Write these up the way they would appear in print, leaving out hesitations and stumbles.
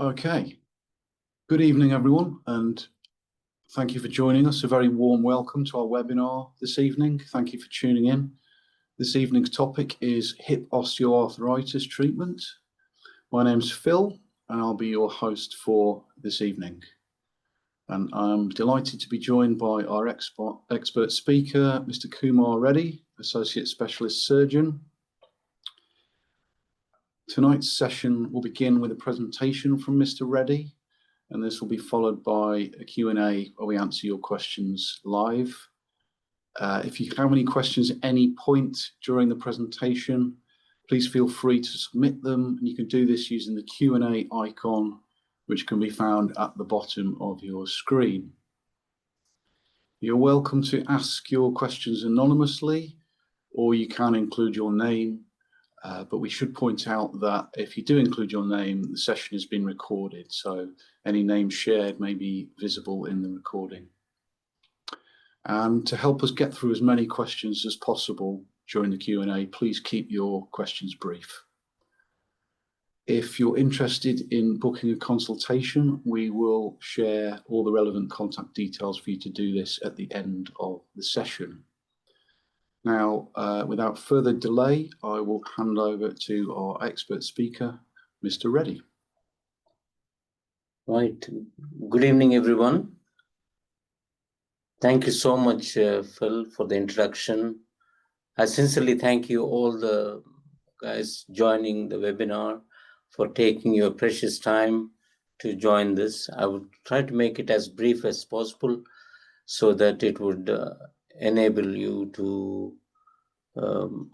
Okay, good evening everyone, and thank you for joining us. A very warm welcome to our webinar this evening. Thank you for tuning in. This evening's topic is hip osteoarthritis treatment. My name's Phil and I'll be your host for this evening. And I'm delighted to be joined by our expert speaker, Mr. Kumar Reddy, Associate Specialist Surgeon. Tonight's session will begin with a presentation from Mr. Reddy, and this will be followed by a Q&A where we answer your questions live. If you have any questions at any point during the presentation, please feel free to submit them, and you can do this using the Q&A icon, which can be found at the bottom of your screen. You're welcome to ask your questions anonymously, or you can include your name. But we should point out that if you do include your name, the session has been recorded, so any names shared may be visible in the recording. And to help us get through as many questions as possible during the Q&A, please keep your questions brief. If you're interested in booking a consultation, we will share all the relevant contact details for you to do this at the end of the session. Now, without further delay, I will hand over to our expert speaker, Mr. Reddy. Right. Good evening, everyone. Thank you so much, Phil, for the introduction. I sincerely thank you all the guys joining the webinar for taking your precious time to join this. I would try to make it as brief as possible so that it would enable you to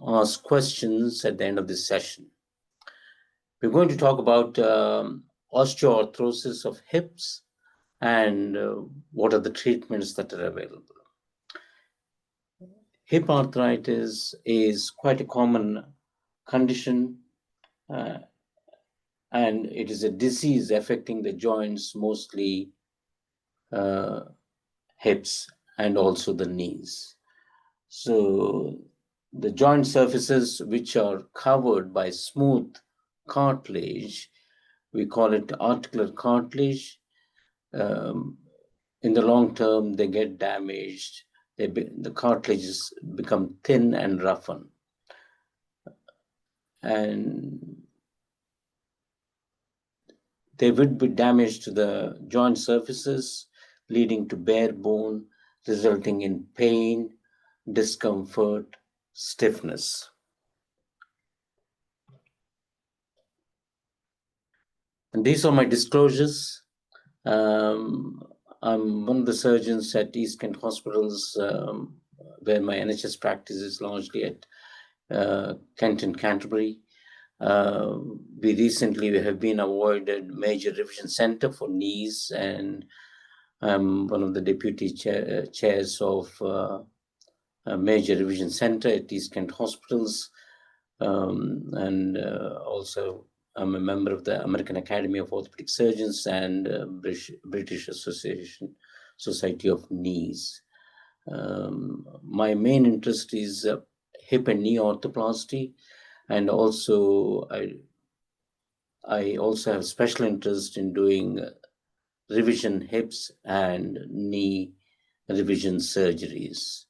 ask questions at the end of this session. We're going to talk about osteoarthritis of hips and what are the treatments that are available. Hip arthritis is quite a common condition and it is a disease affecting the joints, mostly hips and also the knees. So the joint surfaces which are covered by smooth cartilage, we call it articular cartilage. In the long term, they get damaged. The cartilages become thin and roughen. And they would be damaged to the joint surfaces, leading to bare bone, resulting in pain, discomfort, stiffness. And these are my disclosures. I'm one of the surgeons at East Kent Hospitals, where my NHS practice is largely at Kent and Canterbury. We recently have been awarded Major Revision Center for knees, and I'm one of the deputy chairs of a Major Revision Center at East Kent Hospitals, and also I'm a member of the American Academy of Orthopedic Surgeons and British Society of Knees. My main interest is hip and knee orthoplasty, and also I also have special interest in doing revision hips and knee revision surgeries.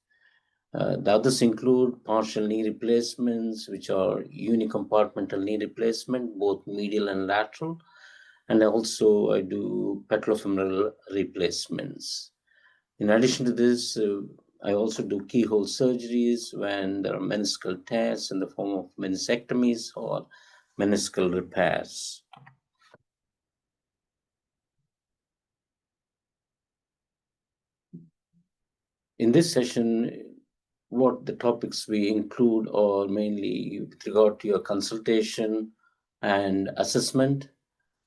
The others include partial knee replacements, which are unicompartmental knee replacement, both medial and lateral. And also I do patellofemoral replacements. In addition to this, I also do keyhole surgeries when there are meniscal tears in the form of meniscectomies or meniscal repairs. In this session, what the topics we include are mainly with regard to your consultation and assessment,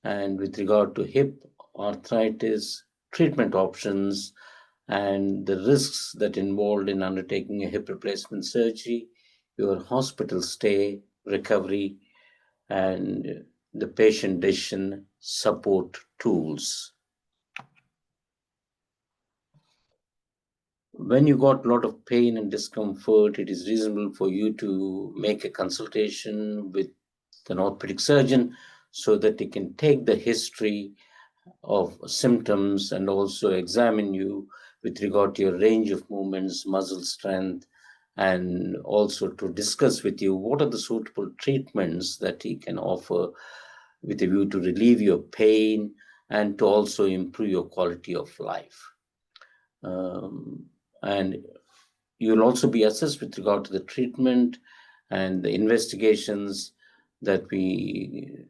and with regard to hip arthritis, treatment options, and the risks that involved in undertaking a hip replacement surgery, your hospital stay, recovery, and the patient decision support tools. When you got a lot of pain and discomfort, it is reasonable for you to make a consultation with an orthopedic surgeon so that it can take the history of symptoms and also examine you with regard to your range of movements, muscle strength, and also to discuss with you what are the suitable treatments that he can offer with a view to relieve your pain and to also improve your quality of life. And you'll also be assessed with regard to the treatment and the investigations that we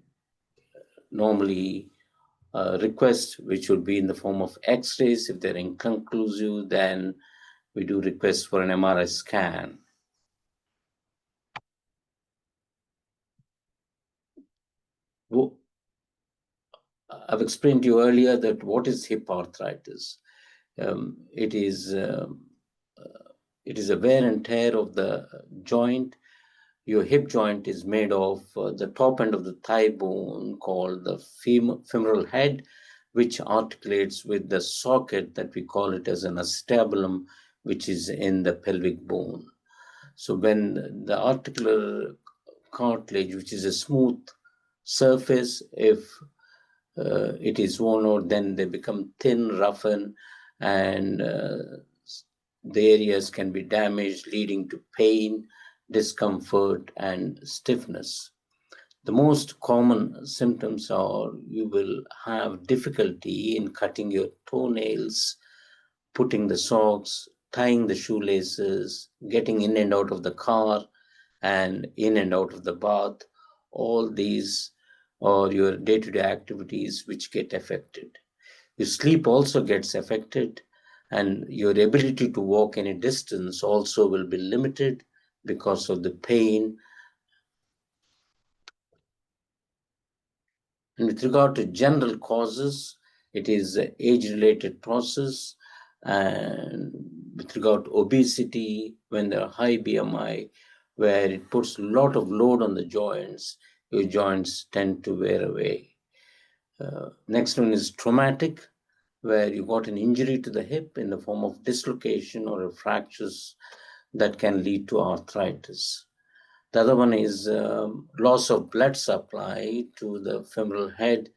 normally request, which would be in the form of x-rays. If they're inconclusive, then we do request for an MRI scan. I've explained to you earlier that what is hip arthritis. It is a wear and tear of the joint. Your hip joint is made of the top end of the thigh bone called the femoral head, which articulates with the socket that we call it as an acetabulum, which is in the pelvic bone. So when the articular cartilage, which is a smooth surface, if it is worn out, then they become thin, roughen, and the areas can be damaged, leading to pain, discomfort, and stiffness. The most common symptoms are you will have difficulty in cutting your toenails, putting the socks, tying the shoelaces, getting in and out of the car, and in and out of the bath. All these are your day-to-day activities which get affected. Your sleep also gets affected, and your ability to walk any distance also will be limited because of the pain. And with regard to general causes, it is an age-related process. And with regard to obesity, when there are high BMI, where it puts a lot of load on the joints, your joints tend to wear away. Next one is traumatic, where you got an injury to the hip in the form of dislocation or fractures that can lead to arthritis. The other one is loss of blood supply to the femoral head,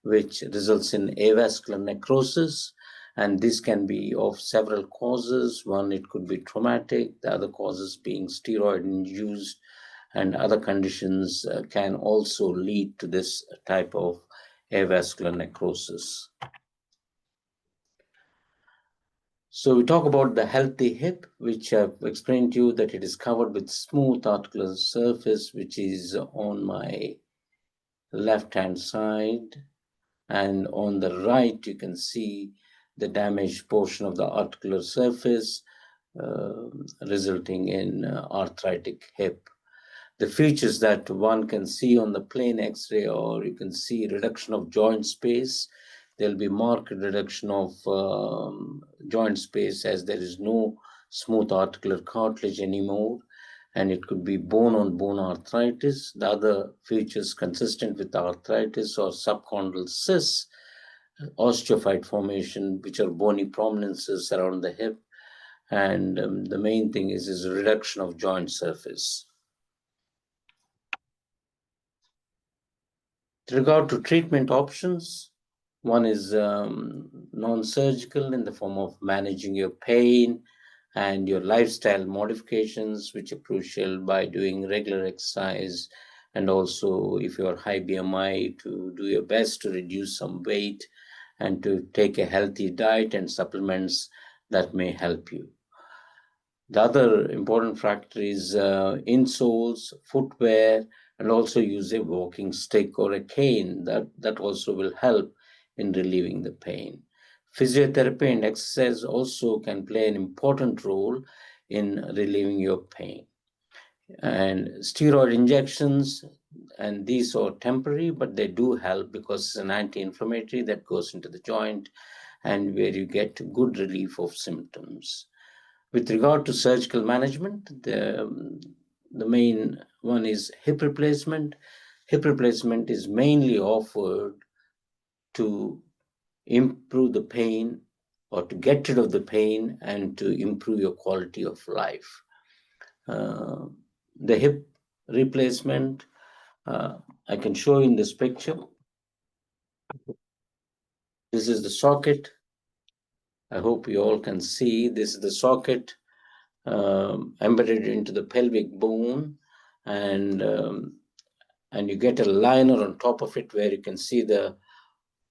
which results in avascular necrosis. And this can be of several causes. One, it could be traumatic. The other causes being steroid-induced, and other conditions can also lead to this type of avascular necrosis. So we talk about the healthy hip, which I've explained to you that it is covered with smooth articular surface, which is on my left-hand side. And on the right, you can see the damaged portion of the articular surface, resulting in arthritic hip. The features that one can see on the plain X-ray, or you can see reduction of joint space. There'll be marked reduction of joint space as there is no smooth articular cartilage anymore, and it could be bone-on-bone arthritis. The other features consistent with arthritis are subchondral cysts, osteophyte formation, which are bony prominences around the hip, and the main thing is reduction of joint surface. With regard to treatment options, one is non-surgical in the form of managing your pain and your lifestyle modifications, which are crucial by doing regular exercise, and also if you're high BMI, to do your best to reduce some weight and to take a healthy diet and supplements that may help you. The other important factor is insoles, footwear, and also use a walking stick or a cane. That also will help in relieving the pain. Physiotherapy and exercise also can play an important role in relieving your pain. And steroid injections, and these are temporary, but they do help because it's an anti-inflammatory that goes into the joint and where you get good relief of symptoms. With regard to surgical management, the main one is hip replacement. Hip replacement is mainly offered to improve the pain or to get rid of the pain and to improve your quality of life. The hip replacement I can show you in this picture. This is the socket. I hope you all can see. This is the socket embedded into the pelvic bone, and you get a liner on top of it where you can see the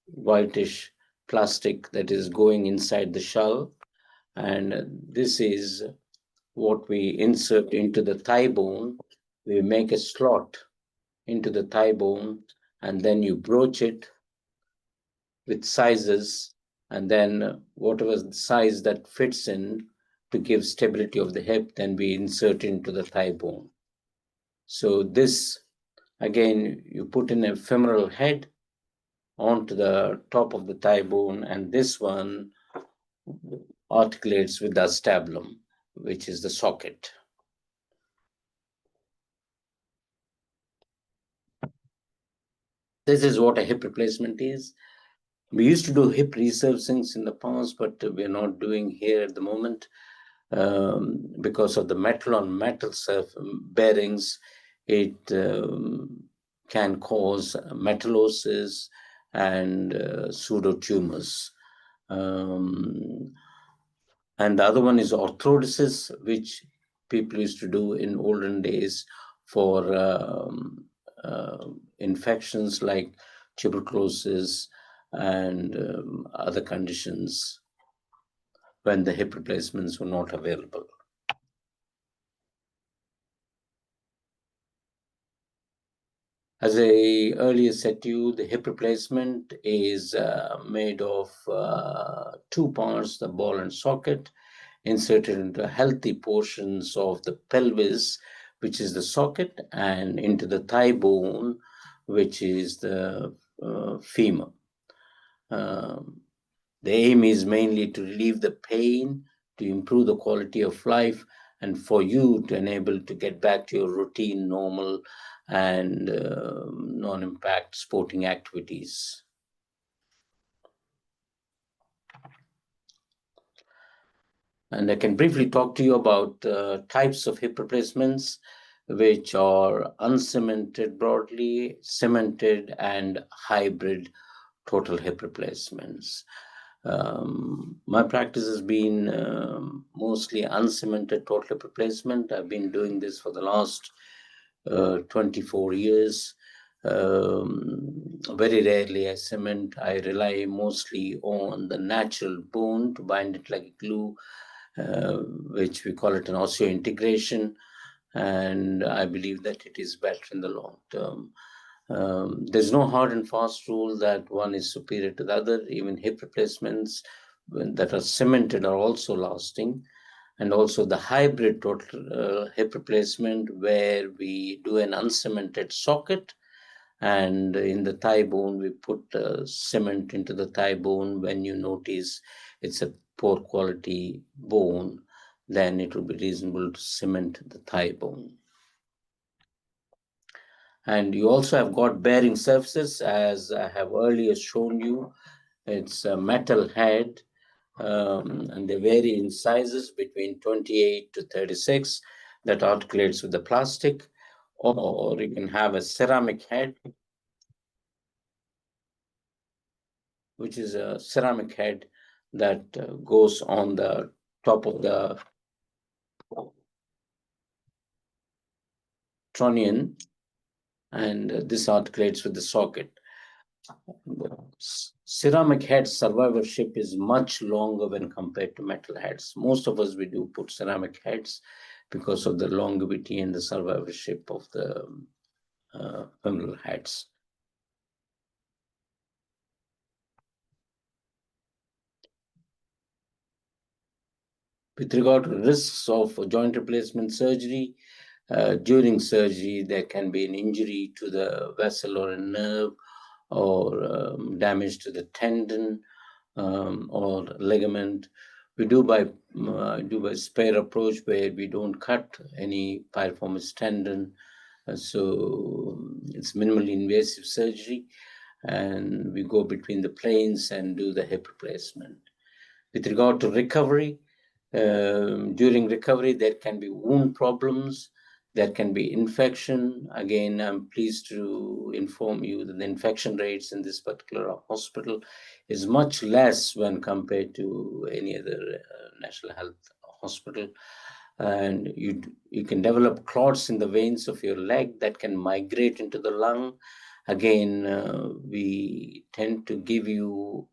whitish plastic that is going inside the shell. And this is what we insert into the thigh bone. We make a slot into the thigh bone, and then you broach it with sizes, and then whatever size that fits in to give stability of the hip, then we insert into the thigh bone. So this, again, you put in a femoral head onto the top of the thigh bone, and this one articulates with the acetabulum, which is the socket. This is what a hip replacement is. We used to do hip resurfacings in the past, but we're not doing here at the moment because of the metal on metal bearings. It can cause metallosis and pseudotumors. And the other one is orthodesis, which people used to do in olden days for infections like tuberculosis and other conditions when the hip replacements were not available. As I earlier said to you, the hip replacement is made of two parts, the ball and socket, inserted into healthy portions of the pelvis, which is the socket, and into the thigh bone, which is the femur. The aim is mainly to relieve the pain, to improve the quality of life, and for you to enable to get back to your routine, normal, and non-impact sporting activities. And I can briefly talk to you about types of hip replacements, which are uncemented broadly, cemented, and hybrid total hip replacements. My practice has been mostly uncemented total hip replacement. I've been doing this for the last 24 years. Very rarely I cement. I rely mostly on the natural bone to bind it like glue, which we call it an osseointegration, and I believe that it is better in the long term. There's no hard and fast rule that one is superior to the other. Even hip replacements that are cemented are also lasting. And also the hybrid total hip replacement, where we do an uncemented socket, and in the thigh bone we put cement into the thigh bone. When you notice it's a poor quality bone, then it will be reasonable to cement the thigh bone. And you also have got bearing surfaces, as I have earlier shown you. It's a metal head, and they vary in sizes between 28 to 36 that articulates with the plastic, or you can have a ceramic head, which is a ceramic head that goes on the top of the trunnion, and this articulates with the socket. Ceramic head survivorship is much longer when compared to metal heads. Most of us, we do put ceramic heads because of the longevity and the survivorship of the femoral heads. With regard to risks of joint replacement surgery, during surgery, there can be an injury to the vessel or a nerve, or damage to the tendon or ligament. We do by spare approach, where we don't cut any piriformis tendon. So it's minimally invasive surgery, and we go between the planes and do the hip replacement. With regard to recovery, during recovery, there can be wound problems, There can be infection. Again, I'm pleased to inform you that the infection rates in this particular hospital is much less when compared to any other national health hospital. And you can develop clots in the veins of your leg that can migrate into the lung. Again, we tend to give you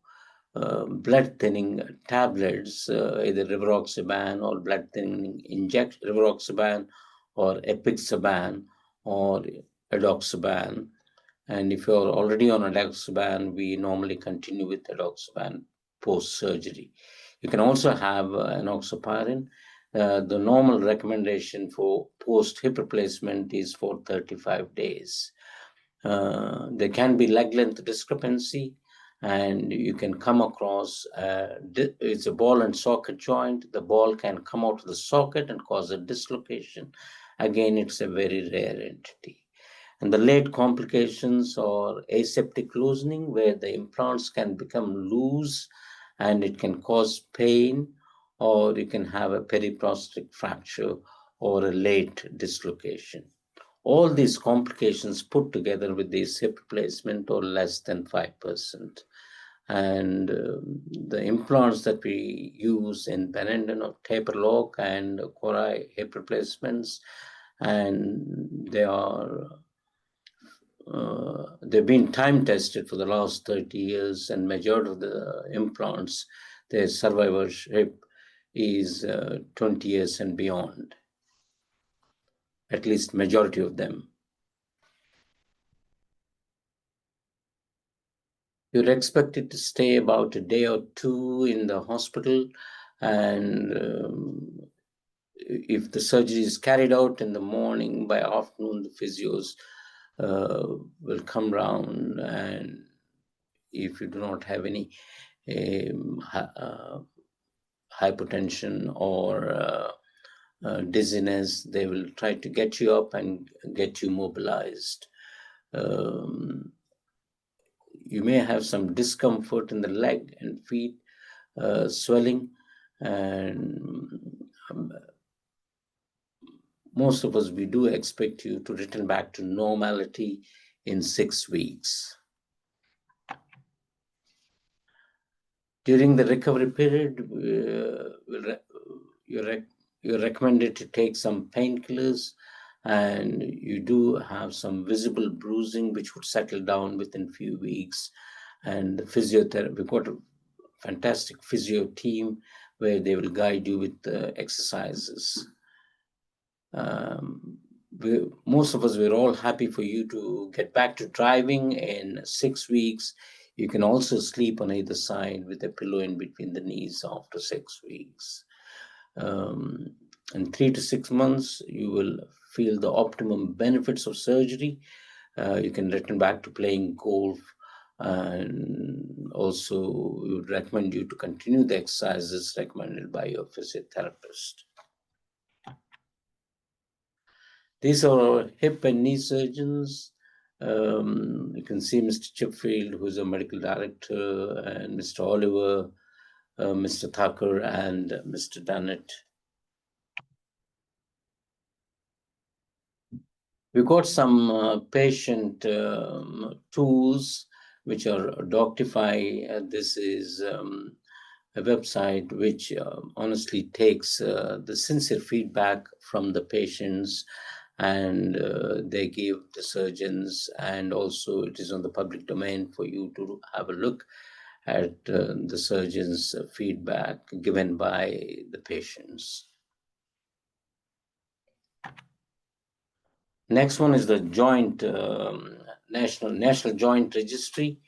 blood thinning tablets, either rivaroxaban or blood thinning injection, rivaroxaban or apixaban or edoxaban. And if you're already on edoxaban, we normally continue with edoxaban post-surgery. You can also have enoxaparin. The normal recommendation for post-hip replacement is for 35 days. There can be leg length discrepancy, and you can come across it's a ball and socket joint. The ball can come out of the socket and cause a dislocation. Again, it's a very rare entity. And the late complications are aseptic loosening, where the implants can become loose and it can cause pain, or you can have a periprosthetic fracture or a late dislocation. All these complications put together with this hip replacement are less than 5%. And the implants that we use in Benenden or taper lock and Korai hip replacements, and they've been time tested for the last 30 years, and majority of the implants, their survivorship is 20 years and beyond, at least majority of them. You're expected to stay about a day or two in the hospital, and if the surgery is carried out in the morning, by afternoon, the physios will come round, and if you do not have any hypotension or dizziness, they will try to get you up and get you mobilized. You may have some discomfort in the leg and feet, swelling, and most of us, we do expect you to return back to normality in 6 weeks. During the recovery period, you're recommended to take some painkillers, and you do have some visible bruising which would settle down within a few weeks. And the physiotherapy, we've got a fantastic physio team where they will guide you with the exercises. Most of us, we're all happy for you to get back to driving in 6 weeks. You can also sleep on either side with a pillow in between the knees after 6 weeks. In 3 to 6 months, you will feel the optimum benefits of surgery. You can return back to playing golf, and also we would recommend you to continue the exercises recommended by your physiotherapist. These are our hip and knee surgeons. You can see Mr. Chipfield, who is a medical director, and Mr. Oliver, Mr. Thakur, and Mr. Dunnett. We got some patient tools which are Doctify. This is a website which honestly takes the sincere feedback from the patients, and they give the surgeons, and also it is on the public domain for you to have a look at the surgeons' feedback given by the patients. Next one is the joint national joint registry,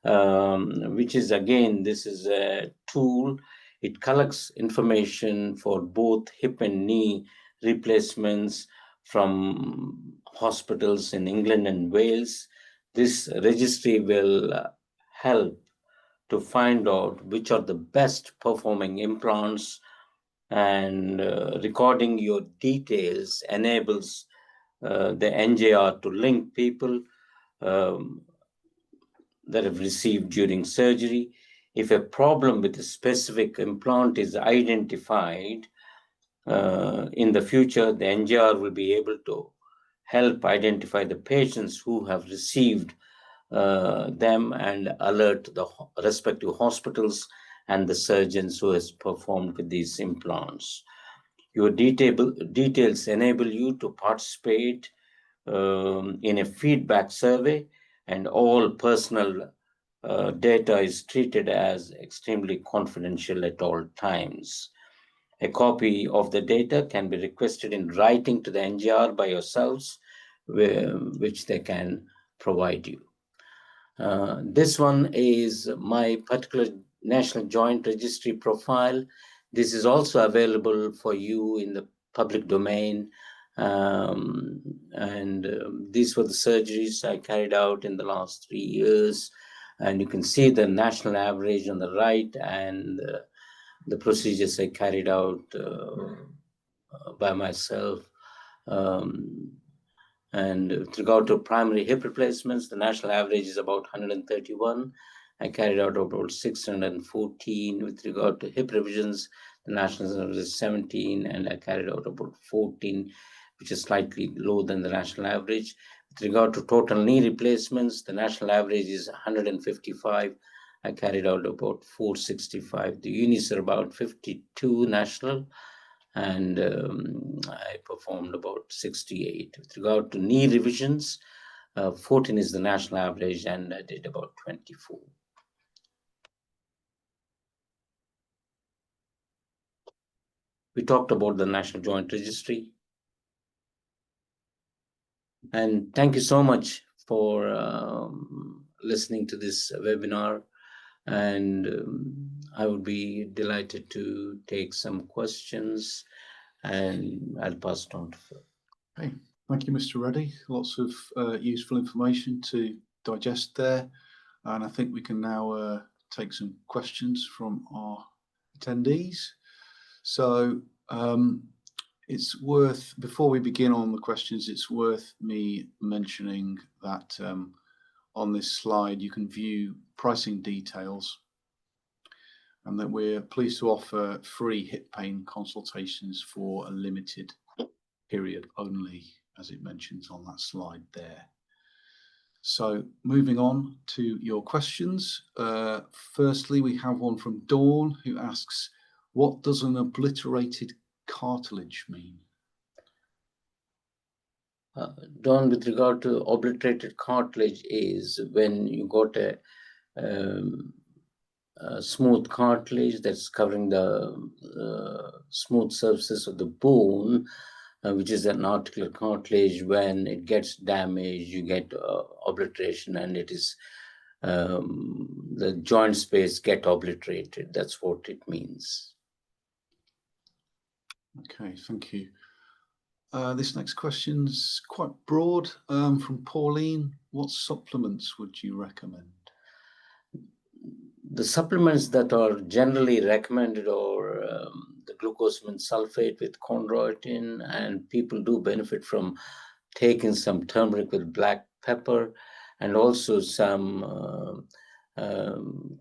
which is, again, this is a tool. It collects information for both hip and knee replacements from hospitals in England and Wales. This registry will help to find out which are the best performing implants, and recording your details enables the NJR to link people that have received during surgery. If a problem with a specific implant is identified, in the future, the NGR will be able to help identify the patients who have received them and alert the respective hospitals and the surgeons who has performed with these implants. Your details enable you to participate in a feedback survey, and all personal data is treated as extremely confidential at all times. A copy of the data can be requested in writing to the NGR by yourselves, which they can provide you. This one is my particular National Joint Registry profile. This is also available for you in the public domain. These were the surgeries I carried out in the last 3 years. And you can see the national average on the right and the procedures I carried out by myself. And with regard to primary hip replacements, the national average is about 131. I carried out about 614. With regard to hip revisions, the national average is 17, and I carried out about 14, which is slightly lower than the national average. With regard to total knee replacements, the national average is 155. I carried out about 465. The unis are about 52 national, and I performed about 68. With regard to knee revisions, 14 is the national average, and I did about 24. We talked about the National Joint Registry. And thank you so much for listening to this webinar. And I would be delighted to take some questions, and I'll pass it on to Phil. Okay, thank you, Mr. Reddy. Lots of useful information to digest there. And I think we can now take some questions from our attendees. So it's worth, before we begin on the questions, it's worth me mentioning that on this slide you can view pricing details, and that we're pleased to offer free hip pain consultations for a limited period only, as it mentions on that slide there. So moving on to your questions. Firstly, we have one from Dawn, who asks, what does an obliterated cartilage mean? Dawn, with regard to obliterated cartilage, is when you got a smooth cartilage that's covering the smooth surfaces of the bone, which is an articular cartilage. When it gets damaged, you get obliteration, and it is the joint space get obliterated. That's what it means. Okay, thank you. This next question's quite broad, from Pauline. What supplements would you recommend? The supplements that are generally recommended are the glucosamine sulfate with chondroitin, and people do benefit from taking some turmeric with black pepper, and also some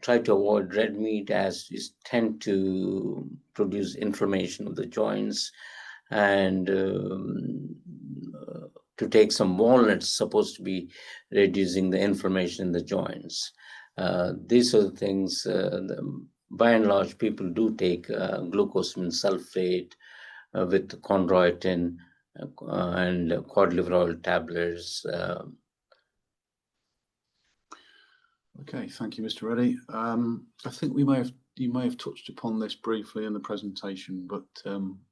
try to avoid red meat, as it tend to produce inflammation of the joints, and to take some walnuts, supposed to be reducing the inflammation in the joints. These are the things, by and large, people do take glucosamine sulfate with chondroitin and cod liver oil tablets. Okay, thank you, Mr. Reddy. I think you may have touched upon this briefly in the presentation, but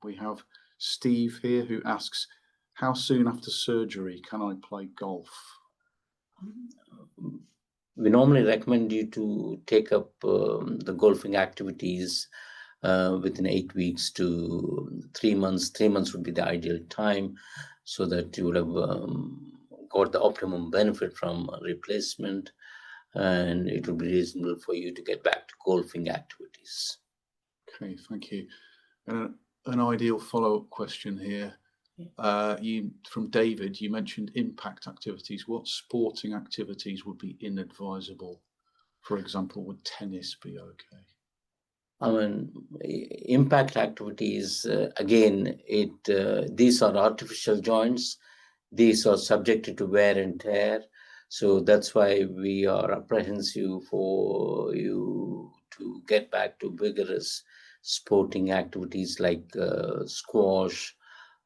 we have Steve here who asks, how soon after surgery can I play golf? We normally recommend you to take up the golfing activities within 8 weeks to 3 months. 3 months would be the ideal time, so that you would have got the optimum benefit from replacement, and it would be reasonable for you to get back to golfing activities. Okay, thank you. An ideal follow-up question here. From David, you mentioned impact activities. What sporting activities would be inadvisable? For example, would tennis be okay? I mean, impact activities, again, these are artificial joints. These are subjected to wear and tear. So that's why we are apprehensive for you to get back to vigorous sporting activities like squash,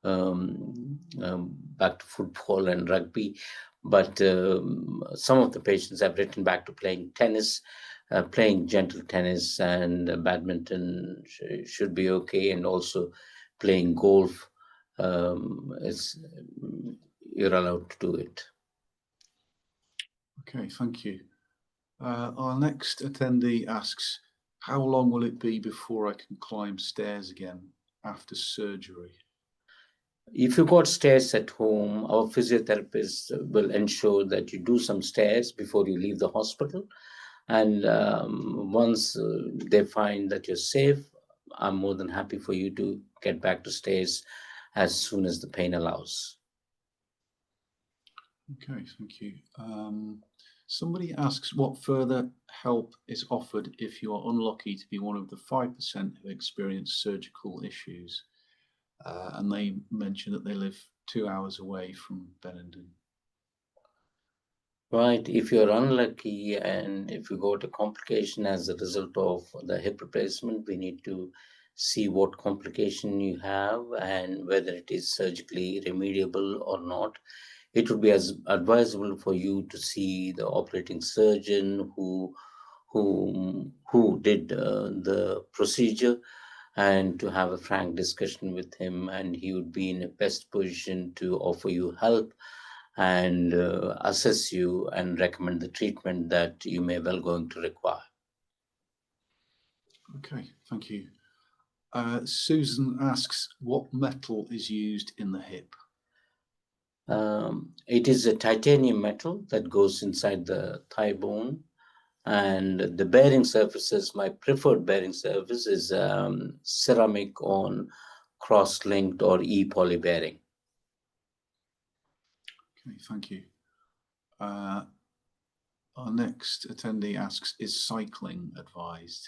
back to football and rugby. But some of the patients have written back to playing tennis, playing gentle tennis, and badminton should be okay, and also playing golf. You're allowed to do it. Okay, thank you. Our next attendee asks, how long will it be before I can climb stairs again after surgery? If you got stairs at home, our physiotherapist will ensure that you do some stairs before you leave the hospital. And once they find that you're safe, I'm more than happy for you to get back to stairs as soon as the pain allows. Okay, thank you. Somebody asks what further help is offered if you are unlucky to be one of the 5% who experience surgical issues. And they mention that they live 2 hours away from Benenden. Right. If you're unlucky and if you got a complication as a result of the hip replacement, we need to see what complication you have and whether it is surgically remediable or not. It would be as advisable for you to see the operating surgeon who did the procedure, and to have a frank discussion with him, and he would be in a best position to offer you help and assess you and recommend the treatment that you may well going to require. Okay, thank you. Susan asks, what metal is used in the hip? It is a titanium metal that goes inside the thigh bone, and the bearing surfaces, my preferred bearing surface is ceramic on cross-linked or e-poly bearing. Okay, thank you. Our next attendee asks, is cycling advised?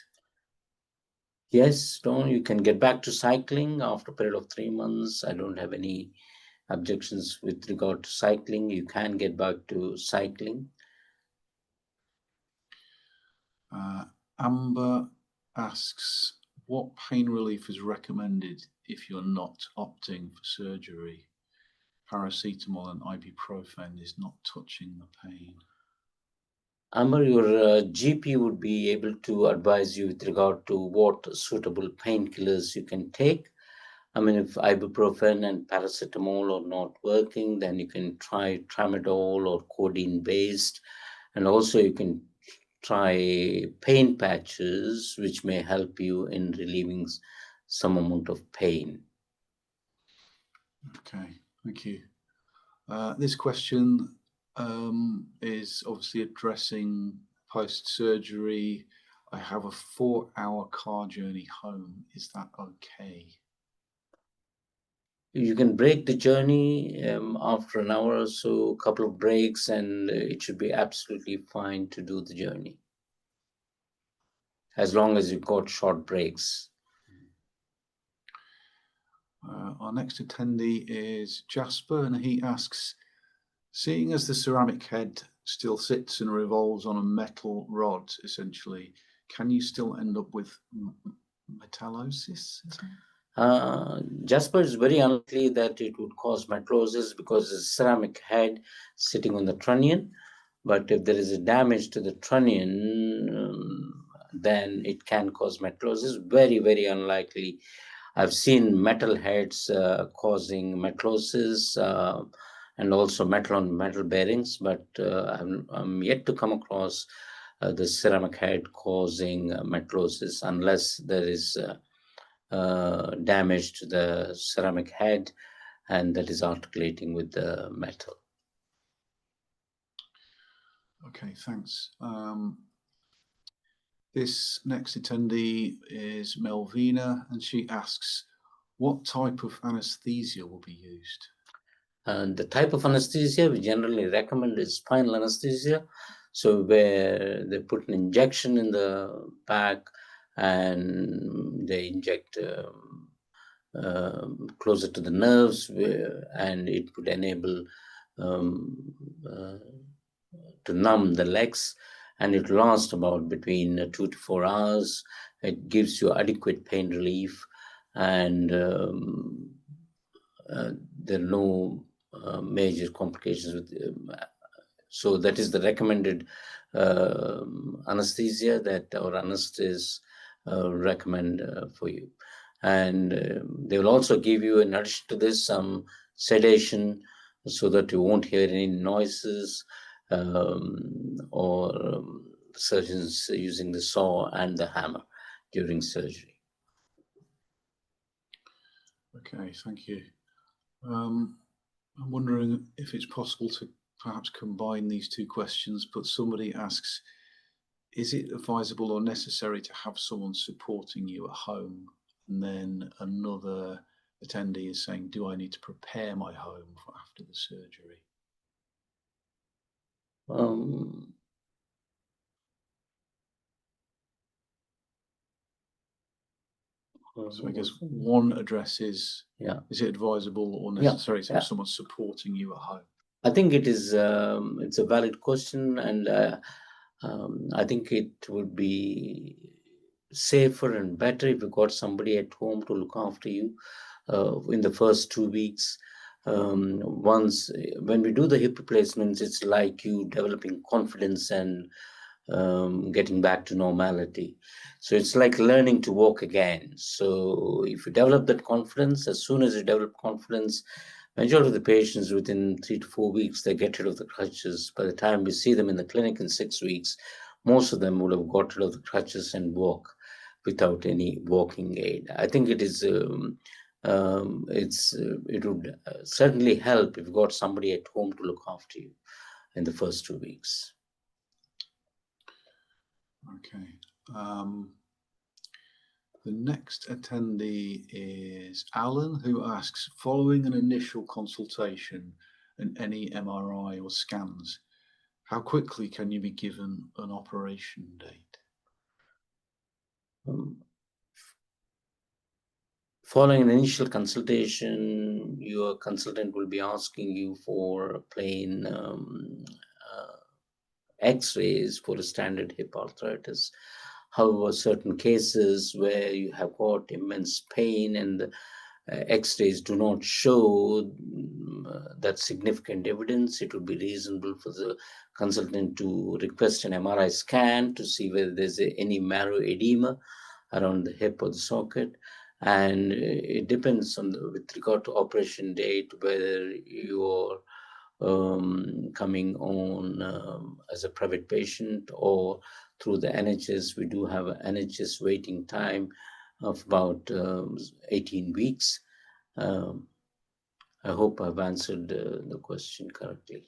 Yes, Don, you can get back to cycling after a period of 3 months. I don't have any objections with regard to cycling. You can get back to cycling. Amber asks, what pain relief is recommended if you're not opting for surgery? Paracetamol and ibuprofen is not touching the pain. Amber, your GP would be able to advise you with regard to what suitable painkillers you can take. I mean, if ibuprofen and paracetamol are not working, then you can try tramadol or codeine based. And also you can try pain patches, which may help you in relieving some amount of pain. Okay, thank you. This question is obviously addressing post-surgery. I have a 4-hour car journey home. Is that okay? You can break the journey after an hour or so, a couple of breaks, and it should be absolutely fine to do the journey, as long as you've got short breaks. Our next attendee is Jasper, and he asks, seeing as the ceramic head still sits and revolves on a metal rod, essentially, can you still end up with metallosis? Jasper, is very unlikely that it would cause metallosis because it's a ceramic head sitting on the trunnion. But if there is a damage to the trunnion, then it can cause metallosis. Very, very unlikely. I've seen metal heads causing metallosis and also metal on metal bearings, but I'm yet to come across the ceramic head causing metallosis unless there is damage to the ceramic head and that is articulating with the metal. Okay, thanks. This next attendee is Melvina, and she asks, what type of anesthesia will be used? And the type of anesthesia we generally recommend is spinal anesthesia. So where they put an injection in the back and they inject closer to the nerves, and it would enable to numb the legs, and it lasts about between 2 to 4 hours. It gives you adequate pain relief, and there are no major complications with so that is the recommended anesthesia that our anesthetists recommend for you. And they will also give you, in addition to this, some sedation so that you won't hear any noises, or surgeons using the saw and the hammer during surgery. Okay, thank you. I'm wondering if it's possible to perhaps combine these two questions, but somebody asks, is it advisable or necessary to have someone supporting you at home? And then another attendee is saying, do I need to prepare my home for after the surgery? So I guess one address is, is it advisable or necessary to have someone supporting you at home? I think it is. It's a valid question, and I think it would be safer and better if you got somebody at home to look after you in the first 2 weeks. Once when we do the hip replacements, it's like you developing confidence and getting back to normality. So it's like learning to walk again. So if you develop that confidence, as soon as you develop confidence, majority of the patients within 3 to 4 weeks, they get rid of the crutches. By the time we see them in the clinic in 6 weeks, most of them would have got rid of the crutches and walk without any walking aid. I think it is it would certainly help if you got somebody at home to look after you in the first 2 weeks. Okay. The next attendee is Alan, who asks, following an initial consultation and any MRI or scans, how quickly can you be given an operation date? Following an initial consultation, your consultant will be asking you for plain X-rays for a standard hip arthritis. However, certain cases where you have got immense pain and the X-rays do not show that significant evidence, it would be reasonable for the consultant to request an MRI scan to see whether there's any marrow edema around the hip or the socket. And it depends on with regard to operation date, whether you're coming on as a private patient or through the NHS. We do have an NHS waiting time of about 18 weeks. I hope I've answered the question correctly.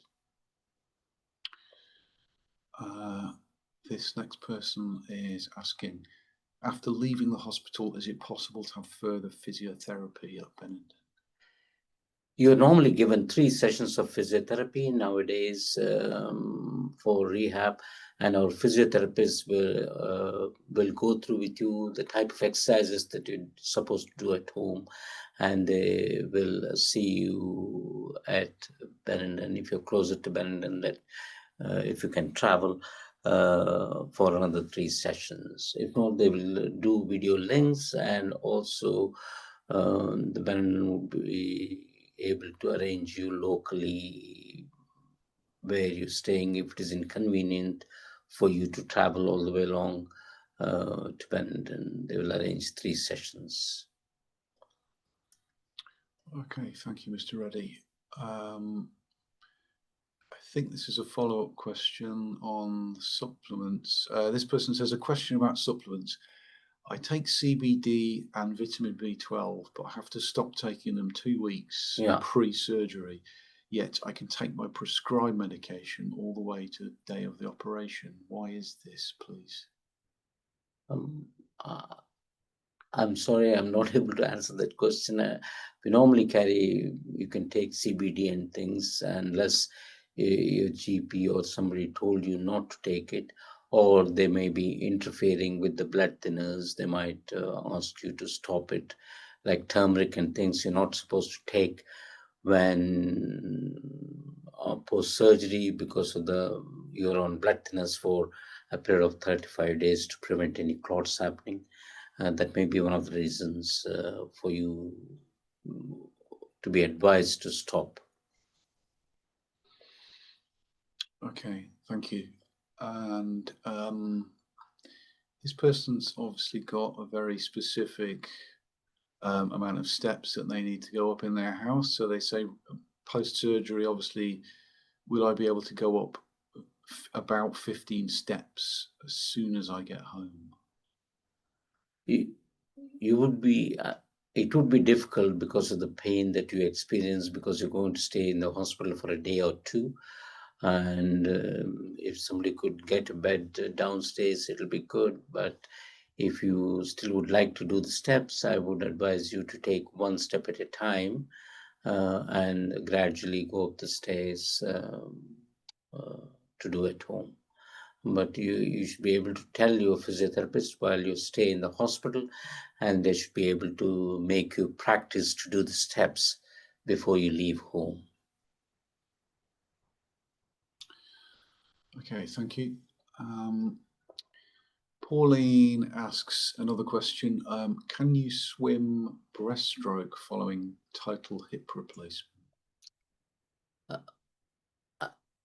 This next person is asking, after leaving the hospital, is it possible to have further physiotherapy at Bennington? You're normally given 3 sessions of physiotherapy nowadays for rehab, and our physiotherapists will go through with you the type of exercises that you're supposed to do at home, and they will see you at Bennington if you're closer to Bennington, that if you can travel for another 3 sessions. If not, they will do video links, and also the Bennington will be able to arrange you locally where you're staying if it is inconvenient for you to travel all the way along to Bennington. They will arrange 3 sessions. Okay, thank you, Mr. Reddy. I think this is a follow-up question on supplements. This person says, a question about supplements. I take CBD and vitamin B12, but I have to stop taking them 2 weeks pre-surgery. Yet I can take my prescribed medication all the way to the day of the operation. Why is this, please? I'm sorry, I'm not able to answer that question. We normally carry, you can take CBD and things unless your GP or somebody told you not to take it, or they may be interfering with the blood thinners. They might ask you to stop it, like turmeric and things you're not supposed to take when post-surgery, because of you're on blood thinners for a period of 35 days to prevent any clots happening. That may be one of the reasons for you to be advised to stop. Okay, thank you. And this person's obviously got a very specific amount of steps that they need to go up in their house. So they say post-surgery, obviously, will I be able to go up about 15 steps as soon as I get home? You would be, it would be difficult because of the pain that you experience, because you're going to stay in the hospital for a day or two. And if somebody could get a bed downstairs, it'll be good. But if you still would like to do the steps, I would advise you to take one step at a time and gradually go up the stairs to do at home. But you should be able to tell your physiotherapist while you stay in the hospital, and they should be able to make you practice to do the steps before you leave home. Okay, thank you. Pauline asks another question. Can you swim breaststroke following total hip replacement?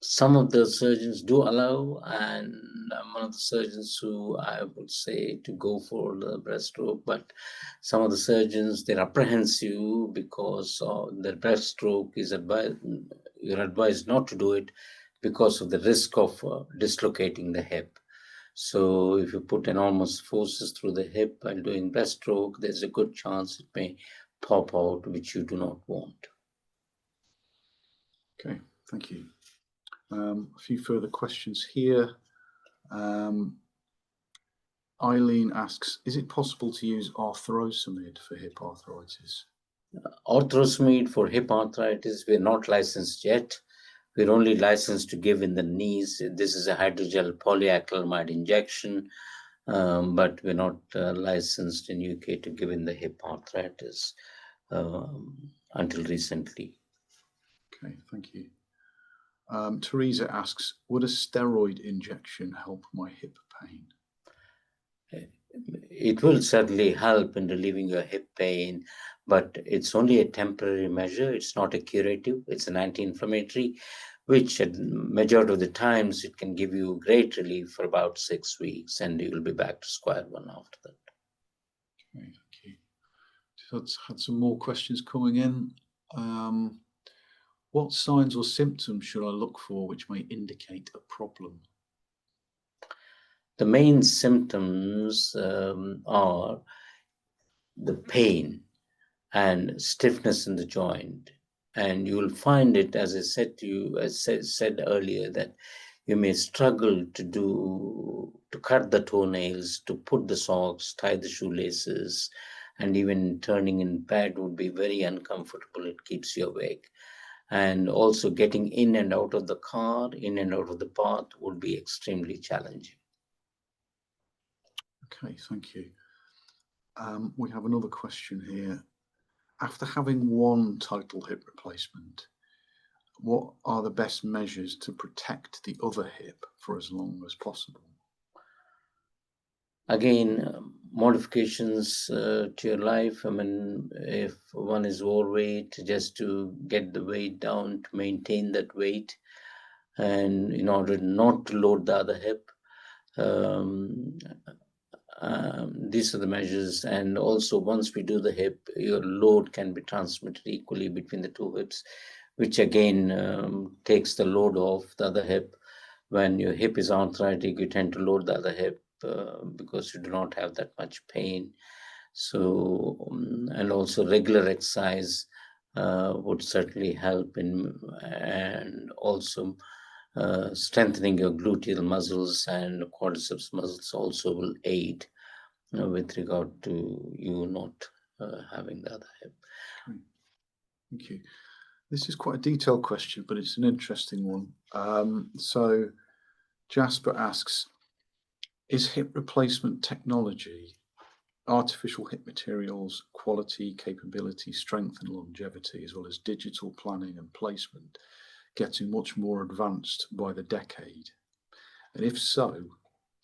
Some of the surgeons do allow, and I'm one of the surgeons who I would say to go for the breaststroke, but some of the surgeons, they're apprehensive because the breaststroke is you're advised not to do it because of the risk of dislocating the hip. So if you put enormous forces through the hip while doing breaststroke, there's a good chance it may pop out, which you do not want. Okay, thank you. A few further questions here. Eileen asks, is it possible to use arthrosamid for hip arthritis? Arthrosamid for hip arthritis, we're not licensed yet. We're only licensed to give in the knees. This is a hydrogel polyacrylamide injection, but we're not licensed in UK to give in the hip arthritis until recently. Okay, thank you. Teresa asks, would a steroid injection help my hip pain? It will certainly help in relieving your hip pain, but it's only a temporary measure. It's not a curative. It's an anti-inflammatory, which at majority of the times it can give you great relief for about 6 weeks, and you will be back to square one after that. Okay, thank you. Just had some more questions coming in. What signs or symptoms should I look for which may indicate a problem? The main symptoms are the pain and stiffness in the joint. And you will find it, as I said to you, as said earlier, that you may struggle to cut the toenails, to put the socks, tie the shoelaces, and even turning in bed would be very uncomfortable. It keeps you awake. And also getting in and out of the car, in and out of the bath would be extremely challenging. Okay, thank you. We have another question here. After having one total hip replacement, what are the best measures to protect the other hip for as long as possible? Again, modifications to your life. I mean, if one is overweight, just to get the weight down, to maintain that weight, and in order not to load the other hip. These are the measures. And also, once we do the hip, your load can be transmitted equally between the two hips, which again takes the load off the other hip. When your hip is arthritic, you tend to load the other hip because you do not have that much pain. So, and also regular exercise would certainly help in, and also strengthening your gluteal muscles and quadriceps muscles also will aid with regard to you not having the other hip. Okay. Thank you. This is quite a detailed question, but it's an interesting one. So Jasper asks, Is hip replacement technology, artificial hip materials, quality, capability, strength and longevity, as well as digital planning and placement, getting much more advanced by the decade? And if so,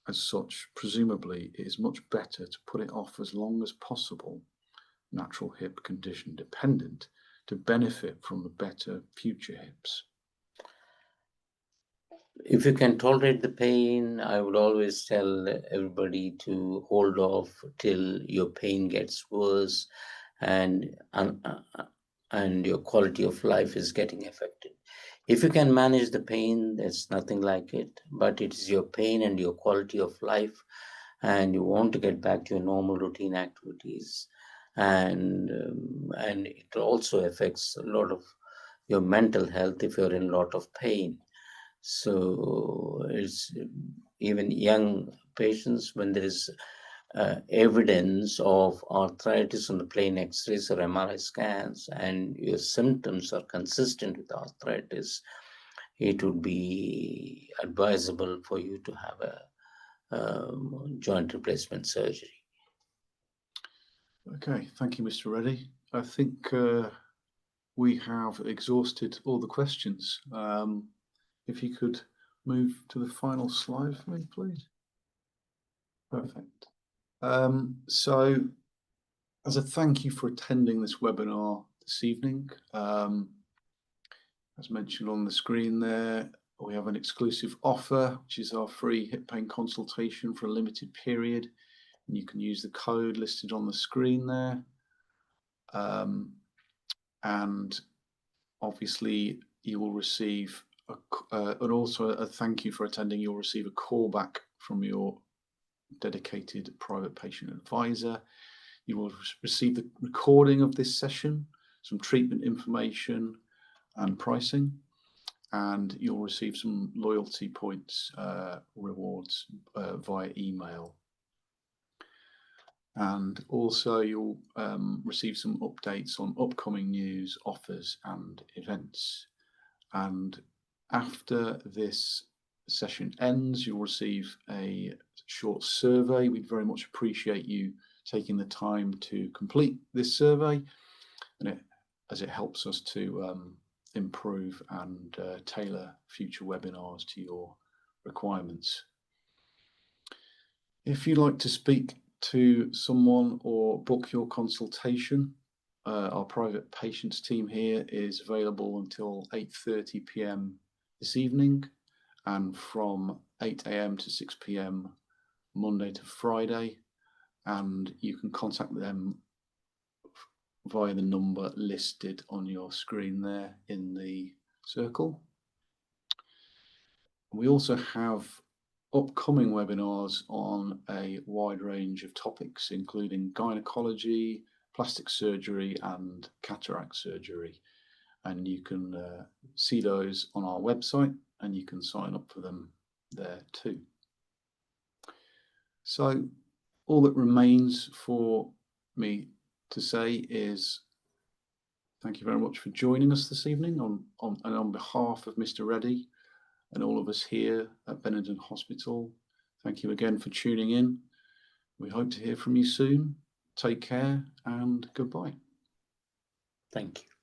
as such, presumably it is much better to put it off as long as possible, natural hip condition dependent, to benefit from the better future hips. If you can tolerate the pain, I would always tell everybody to hold off till your pain gets worse and your quality of life is getting affected. If you can manage the pain, there's nothing like it, but it is your pain and your quality of life, and you want to get back to your normal routine activities. And it also affects a lot of your mental health if you're in a lot of pain. So it's even young patients, when there is evidence of arthritis on the plain X-rays or MRI scans, and your symptoms are consistent with arthritis, it would be advisable for you to have a joint replacement surgery. Okay, thank you, Mr. Reddy. I think we have exhausted all the questions. If you could move to the final slide for me, please. Perfect. So as a thank you for attending this webinar this evening, as mentioned on the screen there, we have an exclusive offer, which is our free hip pain consultation for a limited period. And you can use the code listed on the screen there. And obviously you will receive and also a thank you for attending. You'll receive a call back from your dedicated private patient advisor. You will receive the recording of this session, some treatment information and pricing, and you'll receive some loyalty points, rewards via email. And also you'll receive some updates on upcoming news, offers and events. And after this session ends, you'll receive a short survey. We'd very much appreciate you taking the time to complete this survey, and as it helps us to improve and tailor future webinars to your requirements. If you'd like to speak to someone or book your consultation, our private patients team here is available until 8:30 p.m. this evening, and from 8 a.m. to 6 p.m. Monday to Friday, and you can contact them via the number listed on your screen there in the circle. We also have upcoming webinars on a wide range of topics, including gynecology, plastic surgery and cataract surgery, and you can see those on our website, and you can sign up for them there too. So all that remains for me to say is thank you very much for joining us this evening on behalf of Mr. Reddy and all of us here at Benenden Hospital. Thank you again for tuning in. We hope to hear from you soon. Take care and goodbye. Thank you.